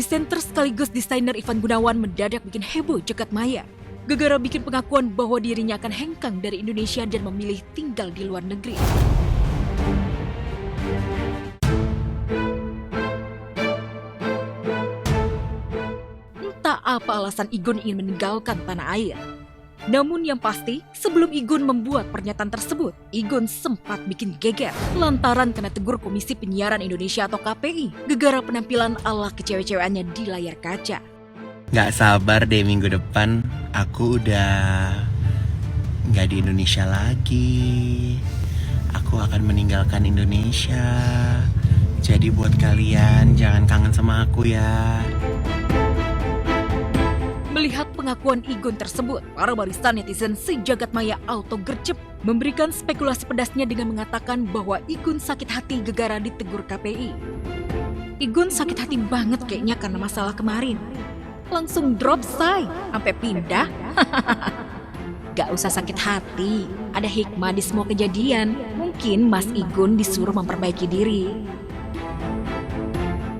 Presenter sekaligus desainer Ivan Gunawan mendadak bikin heboh jagat maya. Gegara bikin pengakuan bahwa dirinya akan hengkang dari Indonesia dan memilih tinggal di luar negeri. Entah apa alasan Igun ingin meninggalkan tanah air. Namun yang pasti, sebelum Igun membuat pernyataan tersebut, Igun sempat bikin geger lantaran kena tegur Komisi Penyiaran Indonesia atau KPI gegara penampilan ala kecewe-ceweannya di layar kaca. Gak sabar deh minggu depan aku udah gak di Indonesia lagi. Aku akan meninggalkan Indonesia. Jadi buat kalian jangan kangen sama aku ya. Melihat pengakuan Igun tersebut, para barisan netizen sejagat maya auto gercep memberikan spekulasi pedasnya dengan mengatakan bahwa Igun sakit hati gegara ditegur KPI. Igun sakit hati banget kayaknya karena masalah kemarin. Langsung drop say, sampai pindah. Gak usah sakit hati, ada hikmah di semua kejadian. Mungkin Mas Igun disuruh memperbaiki diri.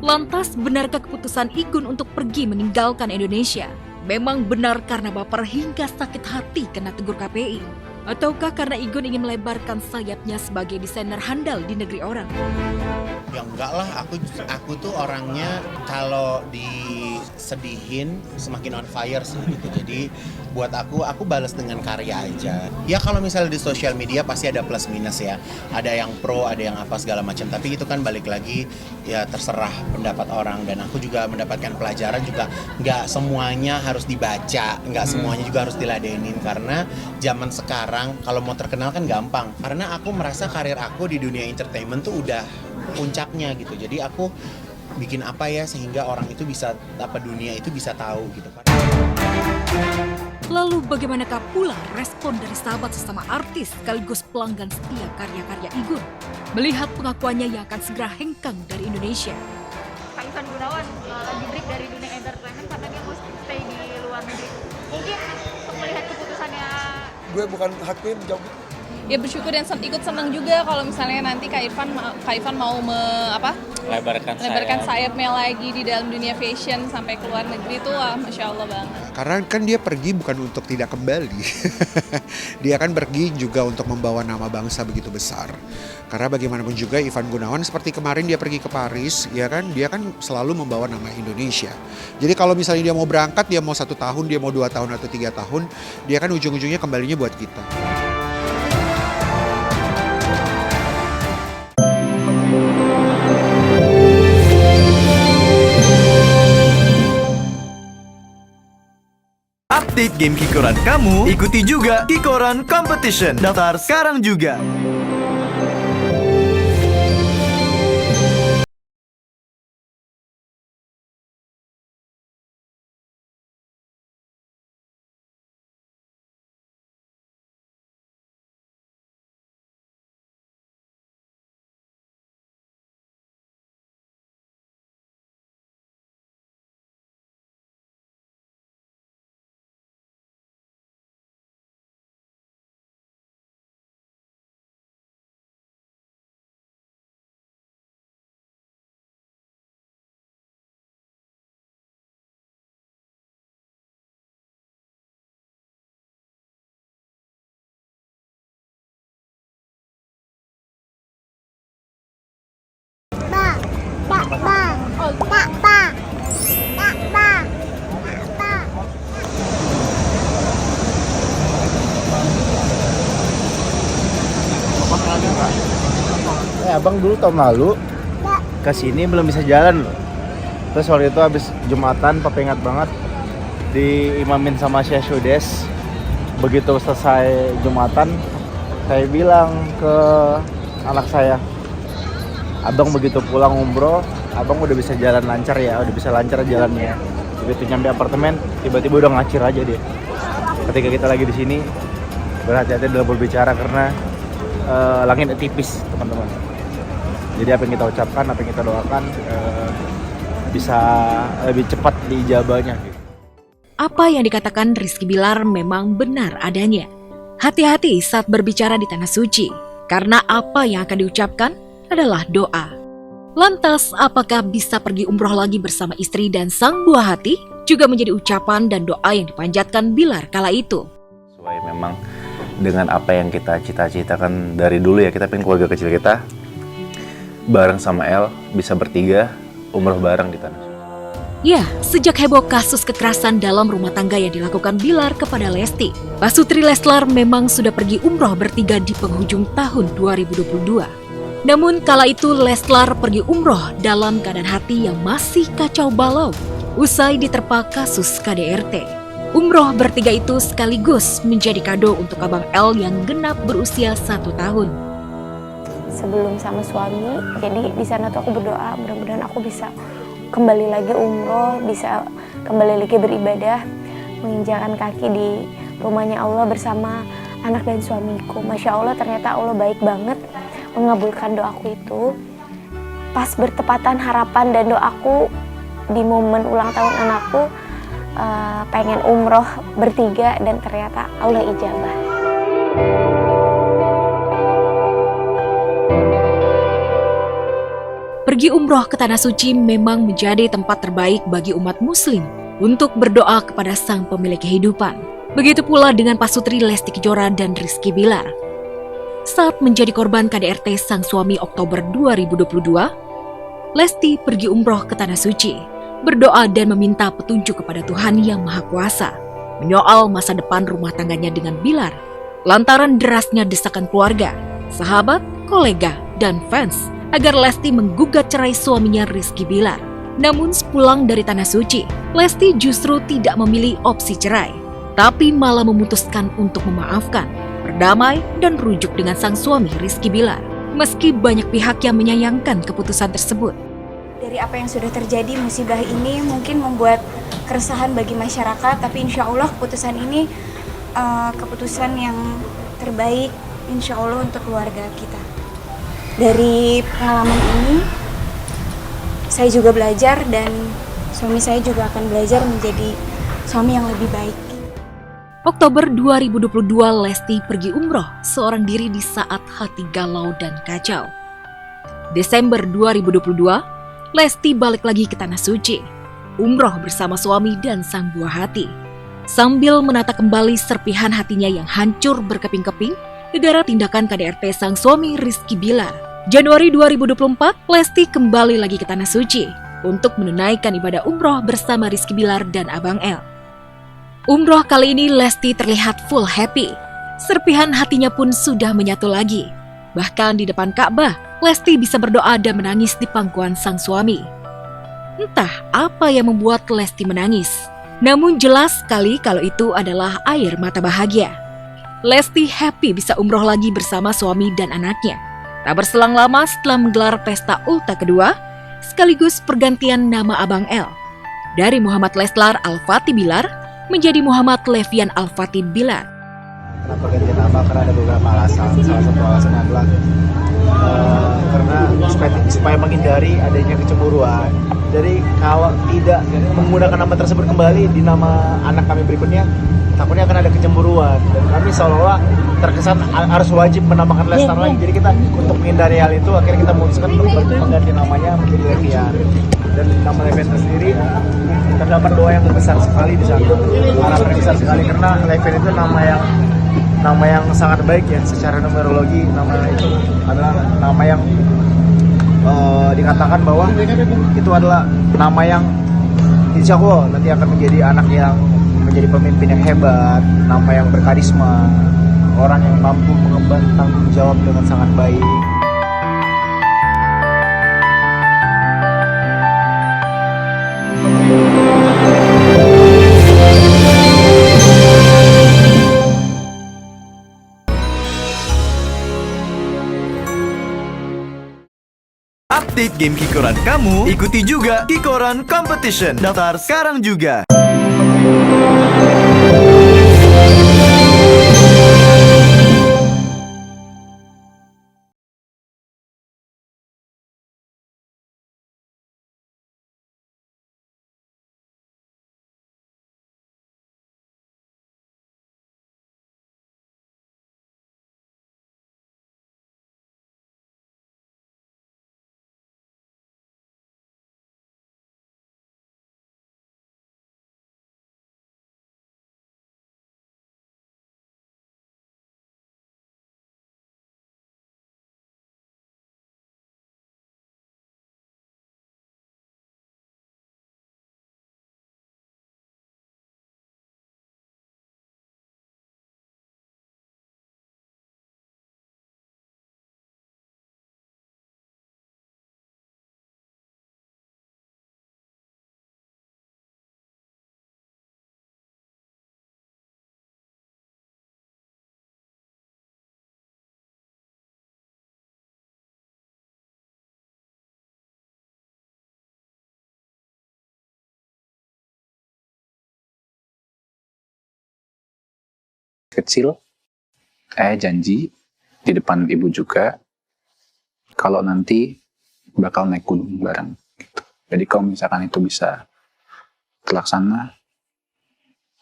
Lantas, benarkah keputusan Igun untuk pergi meninggalkan Indonesia memang benar karena baper hingga sakit hati kena tegur KPI? Ataukah karena Igun ingin melebarkan sayapnya sebagai desainer handal di negeri orang? Ya enggak lah, aku tuh orangnya kalau disedihin semakin on fire sih gitu. Jadi buat aku balas dengan karya aja. Ya kalau misalnya di sosial media pasti ada plus minus ya. Ada yang pro, ada yang apa segala macam. Tapi itu kan balik lagi ya terserah pendapat orang. Dan aku juga mendapatkan pelajaran juga nggak semuanya harus dibaca, nggak semuanya juga harus diladenin. Karena zaman sekarang kalau mau terkenal kan gampang. Karena aku merasa karir aku di dunia entertainment tuh udah puncaknya gitu. Jadi aku bikin apa ya sehingga orang itu bisa, dunia itu bisa tahu gitu kan. Lalu bagaimanakah pula respon dari sahabat sesama artis sekaligus pelanggan setia karya-karya Igun melihat pengakuannya yang akan segera hengkang dari Indonesia? Kak Ivan Gunawan lagi break dari dunia entertainment karena dia mau stay di luar negeri. Mungkin untuk melihat keputusannya. Gue bukan haknya menjawab. Ya bersyukur dan ikut senang juga kalau misalnya nanti Kak Ivan mau lebarkan sayapnya lagi di dalam dunia fashion sampai ke luar negeri tuh Masya Allah banget. Karena kan dia pergi bukan untuk tidak kembali. Dia kan pergi juga untuk membawa nama bangsa begitu besar. Karena bagaimanapun juga Ivan Gunawan seperti kemarin dia pergi ke Paris, ya kan, dia kan selalu membawa nama Indonesia. Jadi kalau misalnya dia mau berangkat, dia mau 1 tahun, dia mau 2 tahun atau 3 tahun, dia kan ujung-ujungnya kembalinya buat kita. Update game Kikoran kamu, ikuti juga Kikoran Competition. Daftar sekarang juga. Abang dulu tahun lalu kesini belum bisa jalan loh. Terus waktu itu habis Jumatan, papa ingat banget diimamin sama Syekh Sudes. Begitu selesai Jumatan, saya bilang ke anak saya, abang begitu pulang umroh, abang udah bisa jalan lancar ya, udah bisa lancar jalannya. Begitu nyampe apartemen, tiba-tiba udah ngacir aja dia. Ketika kita lagi di sini, berhati-hati dalam berbicara karena langit tipis, teman-teman. Jadi apa yang kita ucapkan, apa yang kita doakan bisa lebih cepat diijabahnya. Apa yang dikatakan Rizky Bilar memang benar adanya. Hati-hati saat berbicara di tanah suci, karena apa yang akan diucapkan adalah doa. Lantas, apakah bisa pergi umroh lagi bersama istri dan sang buah hati? Juga menjadi ucapan dan doa yang dipanjatkan Bilar kala itu. Sesuai memang dengan apa yang kita cita-citakan dari dulu ya, kita pengen keluarga kecil kita bareng sama El bisa bertiga umroh bareng di tanah suci. Ya, sejak heboh kasus kekerasan dalam rumah tangga yang dilakukan Bilar kepada Lesti, Pasutri Leslar memang sudah pergi umroh bertiga di penghujung tahun 2022. Namun kala itu Leslar pergi umroh dalam keadaan hati yang masih kacau balau usai diterpa kasus KDRT. Umroh bertiga itu sekaligus menjadi kado untuk Abang L yang genap berusia 1 tahun. Sebelum sama suami, jadi di sana tuh aku berdoa mudah-mudahan aku bisa kembali lagi umroh, bisa kembali lagi beribadah, menginjakan kaki di rumahnya Allah bersama anak dan suamiku. Masya Allah, ternyata Allah baik banget mengabulkan doaku itu. Pas bertepatan harapan dan doaku di momen ulang tahun anakku, pengen umroh bertiga dan ternyata Allah ijabah. Pergi umroh ke Tanah Suci memang menjadi tempat terbaik bagi umat muslim untuk berdoa kepada sang pemilik kehidupan. Begitu pula dengan Pasutri Lesti Kejora dan Rizky Bilar. Saat menjadi korban KDRT sang suami Oktober 2022, Lesti pergi umroh ke Tanah Suci, berdoa dan meminta petunjuk kepada Tuhan Yang Maha Kuasa, menyoal masa depan rumah tangganya dengan Bilar, lantaran derasnya desakan keluarga, sahabat, kolega, dan fans, agar Lesti menggugat cerai suaminya Rizky Bilar. Namun sepulang dari Tanah Suci, Lesti justru tidak memilih opsi cerai, tapi malah memutuskan untuk memaafkan, berdamai, dan rujuk dengan sang suami Rizky Bilar. Meski banyak pihak yang menyayangkan keputusan tersebut. Dari apa yang sudah terjadi, musibah ini mungkin membuat keresahan bagi masyarakat, tapi insya Allah keputusan ini keputusan yang terbaik insya Allah untuk keluarga kita. Dari pengalaman ini, saya juga belajar dan suami saya juga akan belajar menjadi suami yang lebih baik. Oktober 2022, Lesti pergi umroh seorang diri di saat hati galau dan kacau. Desember 2022, Lesti balik lagi ke Tanah Suci, umroh bersama suami dan sang buah hati, sambil menata kembali serpihan hatinya yang hancur berkeping-keping gara-gara tindakan KDRT sang suami Rizky Bilar. Januari 2024, Lesti kembali lagi ke Tanah Suci untuk menunaikan ibadah umroh bersama Rizky Bilar dan Abang L. Umroh kali ini Lesti terlihat full happy. Serpihan hatinya pun sudah menyatu lagi. Bahkan di depan Ka'bah, Lesti bisa berdoa dan menangis di pangkuan sang suami. Entah apa yang membuat Lesti menangis. Namun jelas sekali kalau itu adalah air mata bahagia. Lesti happy bisa umroh lagi bersama suami dan anaknya. Tak berselang lama setelah menggelar pesta ulta kedua, sekaligus pergantian nama Abang L. Dari Muhammad Leslar Al-Fatih Bilar, menjadi Muhammad Levian Al-Fatih Bilar. Kenapa ganti nama? Karena ada beberapa alasan. Salah satu alasan adalah karena supaya menghindari adanya kecemburuan. Jadi kalau tidak menggunakan nama tersebut kembali di nama anak kami berikutnya, takutnya akan ada kecemburuan. Dan kami seolah-olah terkesan harus wajib menamakan Leslar lagi. Jadi kita untuk menghindari hal itu, akhirnya kita memutuskan untuk mengganti namanya menjadi Levian. Dan nama Levian sendiri terdapat doa yang besar sekali di sana. Harapan besar sekali karena Levian itu nama yang sangat baik ya secara numerologi. Nama itu adalah nama yang dikatakan bahwa itu adalah nama yang insya Allah nanti akan menjadi anak yang menjadi pemimpin yang hebat, nama yang berkarisma, orang yang mampu mengemban tanggung jawab dengan sangat baik. Update game Kikoran kamu, ikuti juga Kikoran Competition. Daftar sekarang juga. Kecil, janji di depan ibu juga kalau nanti bakal naik gunung bareng. Gitu. Jadi kalau misalkan itu bisa terlaksana,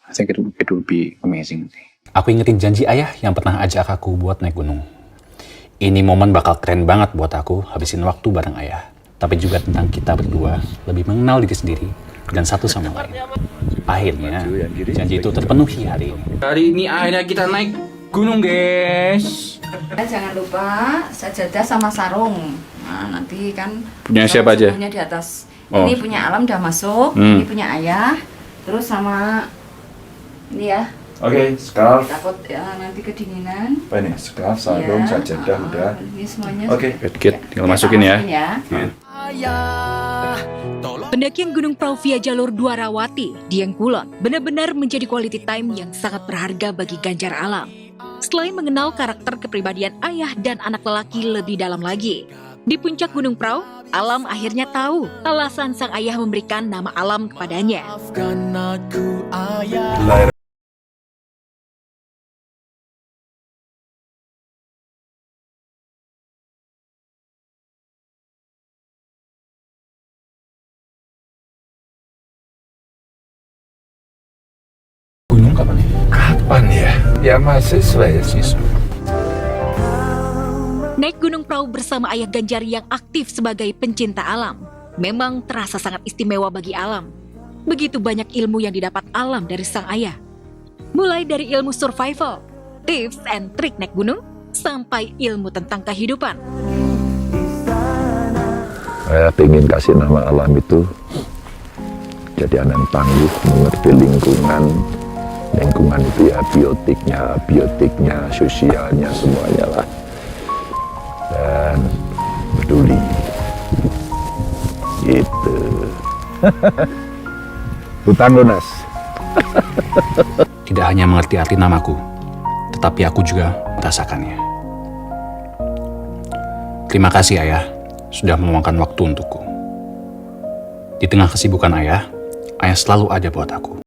I think it will be amazing. Aku ingetin janji ayah yang pernah ajak aku buat naik gunung. Ini momen bakal keren banget buat aku habisin waktu bareng ayah. Tapi juga tentang kita berdua lebih mengenal diri sendiri dan satu sama lain. Akhirnya, janji itu terpenuhi hari ini. Hari ini akhirnya kita naik gunung, guys. Jangan lupa sajadah sama sarung. Nah, nanti kan Punya siapa aja? semuanya di atas. Oh. Ini punya Alam udah masuk, ini punya ayah, terus sama ini ya. Oke, scarf. Takut ya nanti kedinginan. Apa ini? Scarf, sarung, Iya. sajadah udah. Ini semuanya. Oke. Kit, tinggal masukin ya. Pendakian Gunung Prau via jalur Dwarawati, Dieng Kulon, benar-benar menjadi quality time yang sangat berharga bagi Ganjar Alam. Selain mengenal karakter kepribadian ayah dan anak lelaki lebih dalam lagi, di puncak Gunung Prau, Alam akhirnya tahu alasan sang ayah memberikan nama Alam kepadanya. Gunung kapan ya? Kapan ya? Ya mahasiswa ya. Naik Gunung Prau bersama ayah Ganjar yang aktif sebagai pencinta alam memang terasa sangat istimewa bagi Alam. Begitu banyak ilmu yang didapat Alam dari sang ayah. Mulai dari ilmu survival, tips and trik naik gunung, sampai ilmu tentang kehidupan. Saya ingin kasih nama alam itu jadi anak yang tangguh, mengerti lingkungan. Lingkungan itu ya biotiknya, sosialnya, semuanya lah. Dan peduli. Gitu. Hutan lunas. Tidak hanya mengerti arti namaku, tetapi aku juga merasakannya. Terima kasih ayah, sudah meluangkan waktu untukku. Di tengah kesibukan ayah selalu ada buat aku.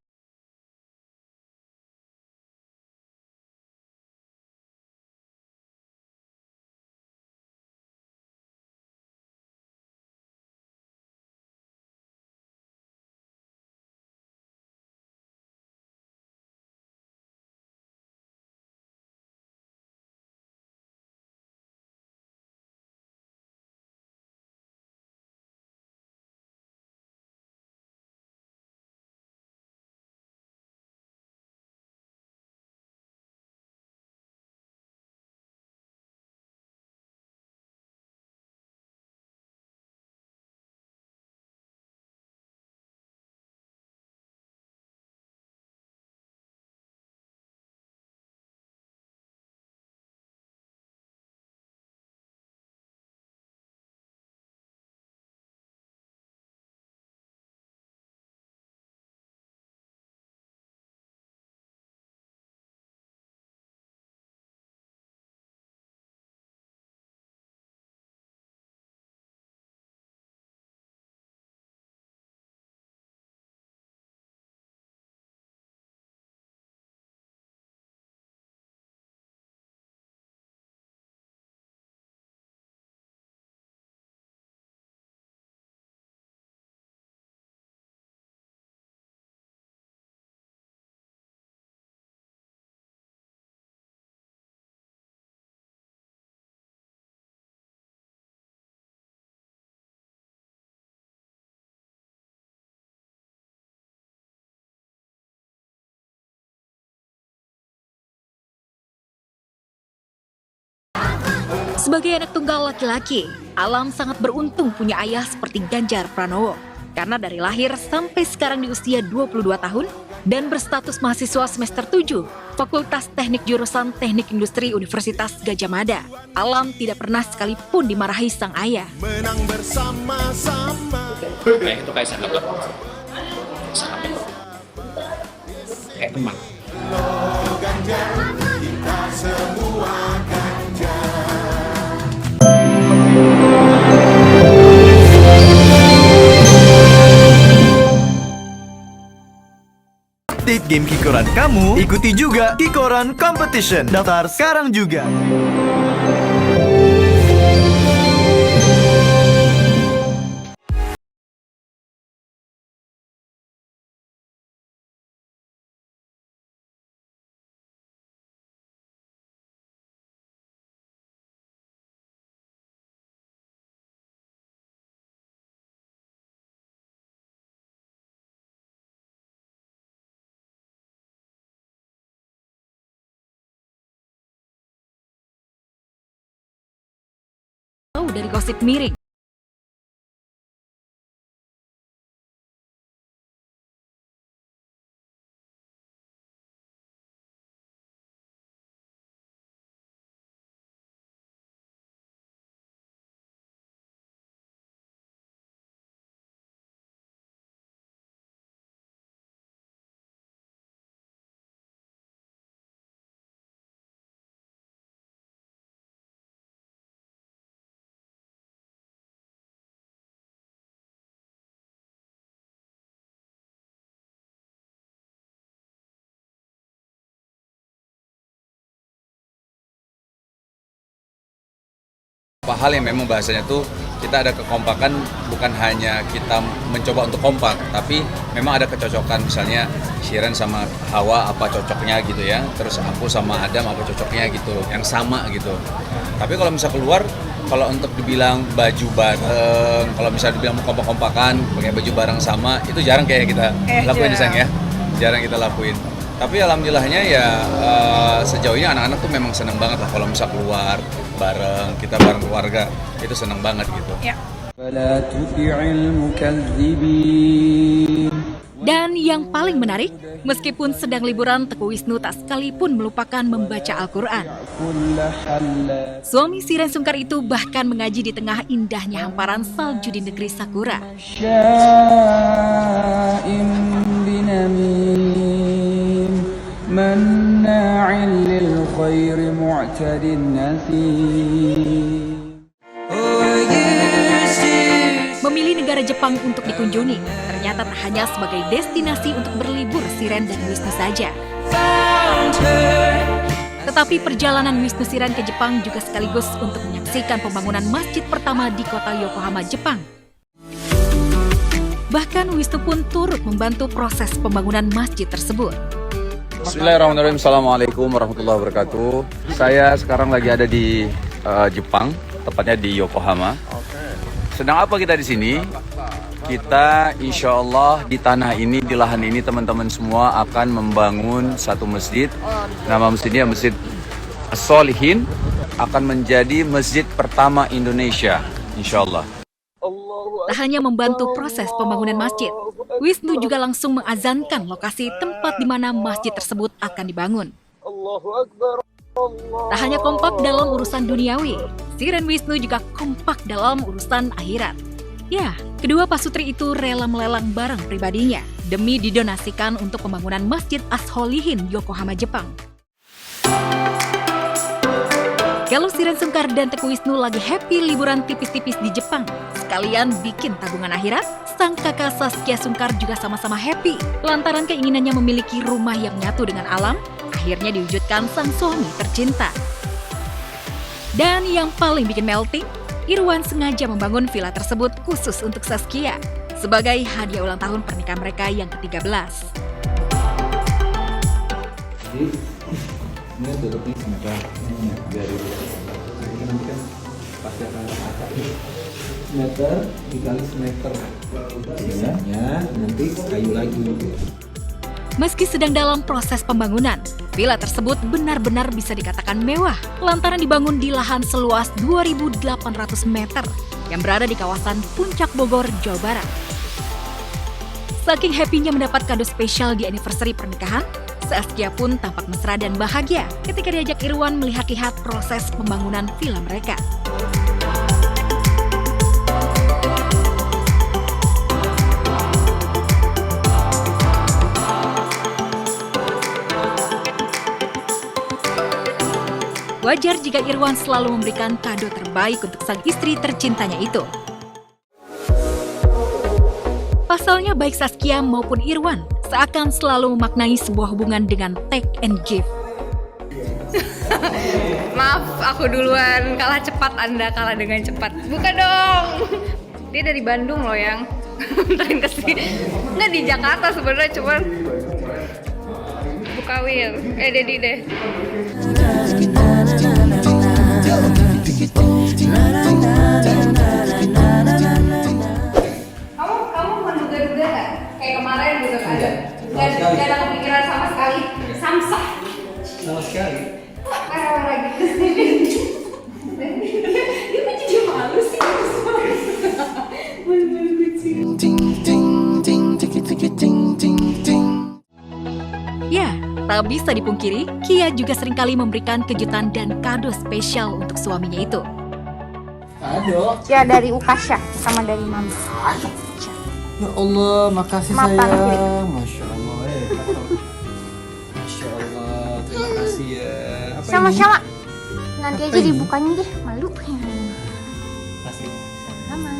Sebagai anak tunggal laki-laki, Alam sangat beruntung punya ayah seperti Ganjar Pranowo. Karena dari lahir sampai sekarang di usia 22 tahun dan berstatus mahasiswa semester 7, Fakultas Teknik Jurusan Teknik Industri Universitas Gadjah Mada, Alam tidak pernah sekalipun dimarahi sang ayah. Menang bersama-sama. Kayak itu kayak sahabat. Sahabat. Kayak teman. Kita semua Ganjar. Update game Kikoran kamu, ikuti juga Kikoran Competition. Daftar sekarang juga. Dari gosip miring. Hal yang memang bahasanya tuh kita ada kekompakan, bukan hanya kita mencoba untuk kompak, tapi memang ada kecocokan. Misalnya Shiren sama Hawa apa cocoknya gitu ya, terus aku sama Adam apa cocoknya gitu, yang sama gitu. Tapi kalau misal keluar, kalau untuk dibilang baju bareng, kalau misalnya dibilang kompak-kompakan pakai baju bareng sama, itu jarang kayak kita lakuin di sana ya, jarang kita lakuin. Tapi alhamdulillahnya ya sejauh ini anak-anak tuh memang seneng banget lah kalau misal keluar bareng, kita bareng keluarga, itu seneng banget gitu. Ya. Dan yang paling menarik, meskipun sedang liburan, Teguh Wisnu tak sekalipun melupakan membaca Al-Quran. Suami Shiren Sungkar itu bahkan mengaji di tengah indahnya hamparan salju di negeri Sakura. Memilih negara Jepang untuk dikunjungi ternyata tak hanya sebagai destinasi untuk berlibur Shiren dan Wisnu saja. Tetapi perjalanan Wisnu Shiren ke Jepang juga sekaligus untuk menyaksikan pembangunan masjid pertama di kota Yokohama, Jepang. Bahkan Wisnu pun turut membantu proses pembangunan masjid tersebut. Bismillahirrahmanirrahim. Assalamualaikum warahmatullahi wabarakatuh. Saya sekarang lagi ada di Jepang, tepatnya di Yokohama. Sedang apa kita di sini? Kita insya Allah di tanah ini, di lahan ini teman-teman semua akan membangun satu masjid. Nama masjidnya Masjid As-Solihin, akan menjadi masjid pertama Indonesia, insya Allah. Tak hanya membantu proses pembangunan masjid, Wisnu juga langsung mengazankan lokasi tempat di mana masjid tersebut akan dibangun. Tak hanya kompak dalam urusan duniawi, Shiren Wisnu juga kompak dalam urusan akhirat. Ya, kedua pasutri itu rela melelang barang pribadinya demi didonasikan untuk pembangunan Masjid As-Solihin Yokohama, Jepang. Kalau Shiren Sungkar dan Teguh Wisnu lagi happy liburan tipis-tipis di Jepang, sekalian bikin tabungan akhirat, sang kakak Saskia Sungkar juga sama-sama happy lantaran keinginannya memiliki rumah yang nyatu dengan alam, akhirnya diwujudkan sang suami tercinta. Dan yang paling bikin melting, Irwan sengaja membangun villa tersebut khusus untuk Saskia sebagai hadiah ulang tahun pernikahan mereka yang ke-13. Ini tutupnya semeter dari nanti kan pasti akan rata semeter dikali semeter biasanya nanti kayu lagi. Meski sedang dalam proses pembangunan, villa tersebut benar-benar bisa dikatakan mewah lantaran dibangun di lahan seluas 2.800 meter yang berada di kawasan Puncak Bogor, Jawa Barat. Saking happy-nya mendapat kado spesial di anniversary pernikahan, Saskia pun tampak mesra dan bahagia ketika diajak Irwan melihat-lihat proses pembangunan villa mereka. Wajar jika Irwan selalu memberikan kado terbaik untuk sang istri tercintanya itu. Pasalnya baik Saskia maupun Irwan seakan selalu memaknai sebuah hubungan dengan take and give. Maaf, aku duluan. Kalah cepat, Anda kalah dengan cepat. Buka dong. Dia dari Bandung loh yang anterin ke sini. Nggak di Jakarta sebenarnya, cuman buka Will. Dedi deh. Kamu menduga-duga nggak? Kayak kemarin gitu kan? Nggak ada kepikiran sama sekali. Samsah. Sama sekali. Karena lagi kesini. Dia kok jadi malu sih? Malu-malu kecil. Ya, tak bisa dipungkiri, Kia juga seringkali memberikan kejutan dan kado spesial untuk suaminya itu. Kado? Ya dari Ukasha sama dari Mama. Ya Allah, makasih Mapan, sayang. Masya Allah, Masya Allah, terima kasih ya. Apa Sama-sama. ini? Nanti Apa aja ini? dibukanya deh, malu. Kasih. Sama.